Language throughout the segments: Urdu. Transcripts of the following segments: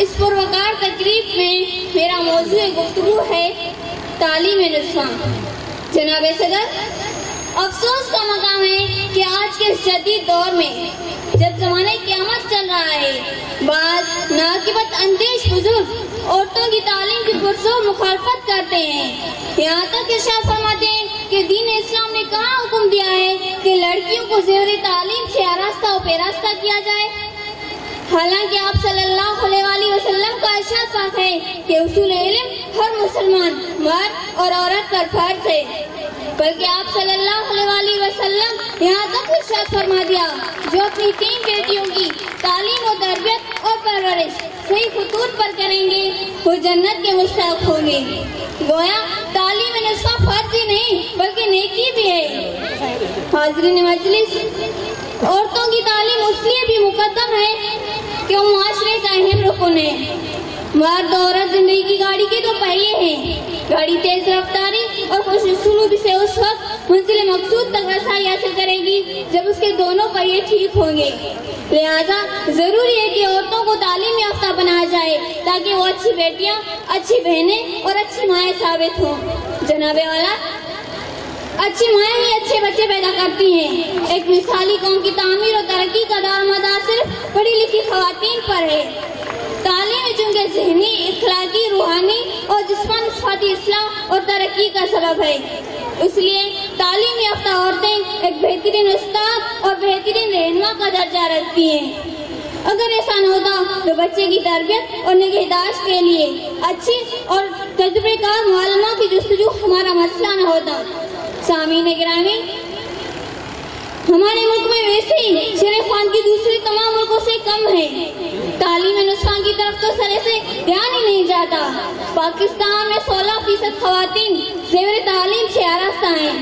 اس پروقار تقریب میں میرا موضوع گفتگو ہے تعلیم نسواں۔ جناب صدر، افسوس کا مقام ہے کہ آج کے اس جدید دور میں جب زمانہ قیامت چل رہا ہے، بعض ناقابت اندیش بزرگ عورتوں کی تعلیم کی پرزور مخالفت کرتے ہیں، یہاں تک ارشاد فرماتے ہیں کہ دین اسلام نے کہاں حکم دیا ہے کہ لڑکیوں کو زیور تعلیم سے آراستہ و پیراستہ کیا جائے، حالانکہ آپ صلی اللہ علیہ وسلم کا ارشاد پاک ہے کہ اصول علم ہر مسلمان مرد اور عورت پر فرض ہے، بلکہ آپ صلی اللہ علیہ وسلم یہاں تک ارشاد فرما دیا جو اپنی 3 بیٹیوں کی تعلیم و تربیت اور پرورش صحیح خطوط پر کریں گے وہ جنت کے مستحق ہوں گے۔ گویا تعلیم نسواں فرض ہی نہیں بلکہ نیکی بھی ہے۔ حاضرین مجلس، عورتوں کی تعلیم اس لیے بھی مقدم ہے کہ وہ معاشرے کا اہم رکن ہے۔ مرد اور عورت زندگی کی گاڑی کے 2 پہیے ہیں۔ گاڑی تیز رفتاری اور خوش سلوکی سے اس وقت منزل مقصود تک رسائی حاصل کرے گی جب اس کے دونوں پہیے ٹھیک ہوں گے، لہذا ضروری ہے کہ عورتوں کو تعلیم یافتہ بنایا جائے تاکہ وہ اچھی بیٹیاں، اچھی بہنیں اور اچھی مائیں ثابت ہوں۔ جناب والا، اچھی مائیں ہی اچھے بچے پیدا کرتی ہیں۔ ایک مثالی قوم کی تعمیر اور ترقی کا دارمدار صرف پڑھی لکھی خواتین پر ہے۔ تعلیم چونکہ ذہنی، اخلاقی، روحانی اور جسمانی صفاتی اصلاح اور ترقی کا سبب ہے، اس لیے تعلیم یافتہ عورتیں ایک بہترین استاد اور بہترین رہنما کا درجہ رکھتی ہیں۔ اگر ایسا نہ ہوتا تو بچے کی تربیت اور نگہداشت کے لیے اچھی اور تجربے کار معلمہ کی جستجو ہمارا مسئلہ نہ ہوتا۔ سامعین گرامی، ہمارے ملک میں ویسے ہی شرع خوان کی دوسری تمام ملکوں سے کم ہے۔ تعلیم نسواں کی طرف تو سرے سے دھیان ہی نہیں جاتا۔ پاکستان میں 16% خواتین زیور تعلیم سے آراستہ ہیں۔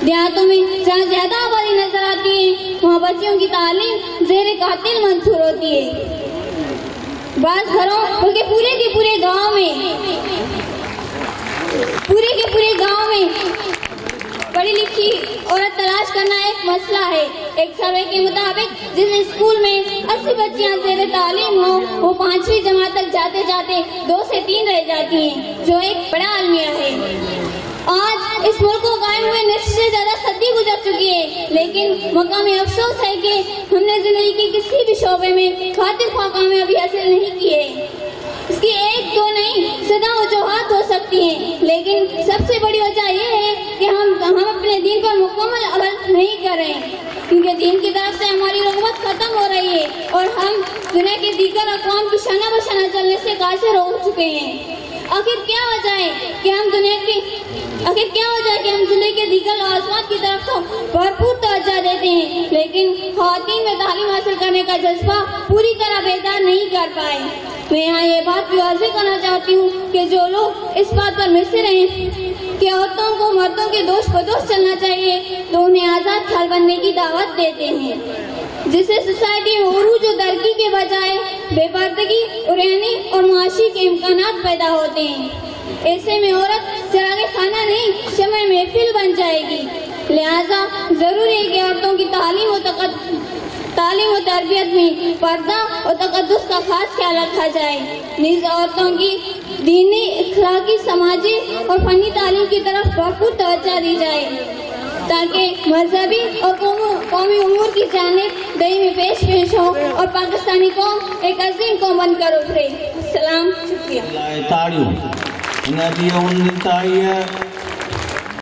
دیہاتوں میں جہاں زیادہ آبادی نظر آتی ہے وہاں بچیوں کی تعلیم زیر قاتل منصور ہوتی ہے۔ بعض گھروں بلکہ پورے کے پورے گاؤں میں پڑھی لکھی عورت تلاش کرنا ایک مسئلہ ہے۔ ایک سروے کے مطابق جس اسکول میں 80 بچیاں زیر تعلیم ہوں وہ 5ویں جماعت تک جاتے جاتے 2 سے 3 رہ جاتی ہیں، جو ایک بڑا المیہ ہے۔ آج اس ملک کو قائم ہوئے نصف سے زیادہ صدی گزر چکی ہے، لیکن مقام افسوس ہے کہ ہم نے زندگی کے کسی بھی شعبے میں خاطر خواہ کامیابی حاصل نہیں کی ہے۔ اس کی 1-2 نہیں صدا وجوہات ہو سکتی ہیں، لیکن سب سے بڑی وجہ یہ ہے کہ ہم اپنے دین پر مکمل عمل نہیں کر رہے ہیں، کیونکہ دین کی طرف سے ہماری رغبت ختم ہو رہی ہے اور ہم دنیا کے دیگر اقوام کی شانہ بشانہ چلنے سے قاصر ہو چکے ہیں۔ آخر کیا وجہ ہے کہ ہم زندگی کے دیگر لوازمات کی طرف تو بھرپور توجہ دیتے ہیں، لیکن خواتین میں تعلیم حاصل کرنے کا جذبہ پوری طرح بیدار نہیں کر پائے۔ میں یہاں یہ بات بھی واضح کرنا چاہتی ہوں کہ جو لوگ اس بات پر مصر ہیں کہ عورتوں کو مردوں کے دوش بدوش چلنا چاہیے تو انہیں آزاد خیال بننے کی دعوت دیتے ہیں، جس سے سوسائٹی میں عروج و ترقی کے بجائے بے پردگی، عریانی اور معاشی کے امکانات پیدا ہوتے ہیں۔ ایسے میں عورت چراغ خانہ نہیں شمع محفل بن جائے گی، لہذا ضروری ہے کہ عورتوں کی تعلیم و تربیت میں پردہ اور تقدس کا خاص خیال رکھا جائے، نیز عورتوں کی دینی، اخلاقی، سماجی اور فنی تعلیم کی طرف بھرپور توجہ دی جائے تاکہ مذہبی اور قومی امور کی جانب دائمی پیش ہو اور پاکستانی قوم ایک عظیم قوم بن کر ابھرے۔ السلام، شکریہ۔